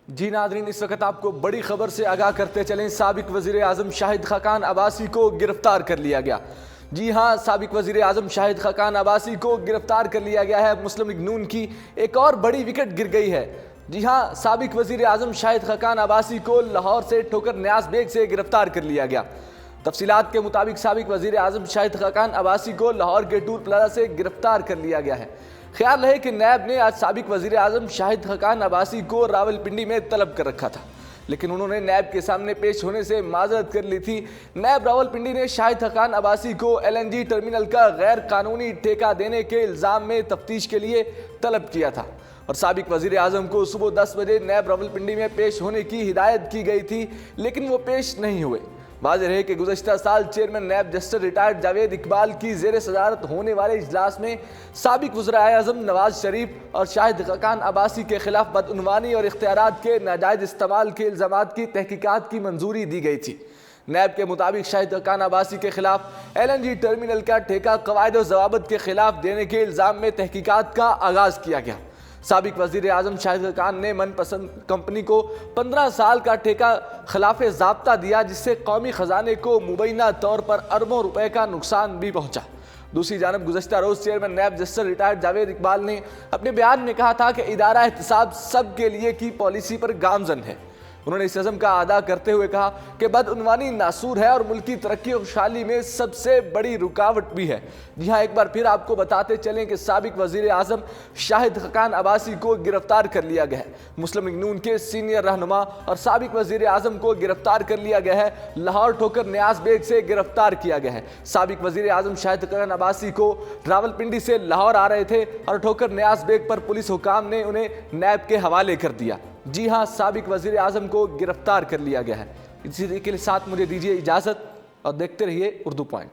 جی ناظرین، اس وقت آپ کو بڑی خبر سے آگاہ کرتے چلیں۔ سابق وزیر اعظم شاہد خاقان عباسی کو گرفتار کر لیا گیا۔ جی ہاں، سابق وزیر اعظم شاہد خاقان عباسی کو گرفتار کر لیا گیا ہے۔ مسلم لیگ نون کی ایک اور بڑی وکٹ گر گئی ہے۔ جی ہاں، سابق وزیر اعظم شاہد خاقان عباسی کو لاہور سے ٹھوکر نیاز بیگ سے گرفتار کر لیا گیا۔ تفصیلات کے مطابق سابق وزیر اعظم شاہد خاقان عباسی کو لاہور کے ٹور پلازا سے گرفتار کر لیا گیا ہے۔ خیال ہے کہ نیب نے آج سابق وزیر اعظم شاہد خاقان عباسی کو راولپنڈی میں طلب کر رکھا تھا، لیکن انہوں نے نیب کے سامنے پیش ہونے سے معذرت کر لی تھی۔ نیب راولپنڈی نے شاہد خاقان عباسی کو LNG ٹرمینل کا غیر قانونی ٹھیکہ دینے کے الزام میں تفتیش کے لیے طلب کیا تھا، اور سابق وزیر اعظم کو صبح 10 بجے نیب راولپنڈی میں پیش ہونے کی ہدایت کی گئی تھی، لیکن وہ پیش نہیں ہوئے۔ واضح ہے کہ گزشتہ سال chairman NAB justice retired Javed Iqbal کی زیر صدارت ہونے والے اجلاس میں سابق وزرائے اعظم نواز شریف اور شاہد خاقان عباسی کے خلاف بدعنوانی اور اختیارات کے ناجائز استعمال کے الزامات کی تحقیقات کی منظوری دی گئی تھی۔ نیب کے مطابق شاہد خاقان عباسی کے خلاف LNG ٹرمینل کا ٹھیکہ قواعد و ضوابط کے خلاف دینے کے الزام میں تحقیقات کا آغاز کیا گیا۔ سابق وزیر اعظم شاہد خاقان نے من پسند کمپنی کو 15 سال کا ٹھیکہ خلاف ضابطہ دیا، جس سے قومی خزانے کو مبینہ طور پر اربوں روپے کا نقصان بھی پہنچا۔ دوسری جانب گزشتہ روز chairman NAB justice retired Javed Iqbal نے اپنے بیان میں کہا تھا کہ ادارہ احتساب سب کے لیے کی پالیسی پر گامزن ہے۔ انہوں نے اس عزم کا اعادہ کرتے ہوئے کہا کہ بدعنوانی ناسور ہے اور ملکی ترقی و خوشحالی میں سب سے بڑی رکاوٹ بھی ہے۔ جی ہاں، ایک بار پھر آپ کو بتاتے چلیں کہ سابق وزیر اعظم شاہد خاقان عباسی کو گرفتار کر لیا گیا ہے۔ مسلم لیگ نون کے سینئر رہنما اور سابق وزیر اعظم کو گرفتار کر لیا گیا ہے۔ لاہور ٹھوکر نیاز بیگ سے گرفتار کیا گیا ہے۔ سابق وزیر اعظم شاہد خاقان عباسی کو راولپنڈی سے لاہور آ رہے تھے اور ٹھوکر نیاز بیگ پر پولیس حکام نے انہیں نیب کے حوالے کر دیا۔ جی ہاں، سابق وزیر اعظم کو گرفتار کر لیا گیا ہے۔ اسی کے ساتھ مجھے دیجیے اجازت اور دیکھتے رہیے اردو پوائنٹ۔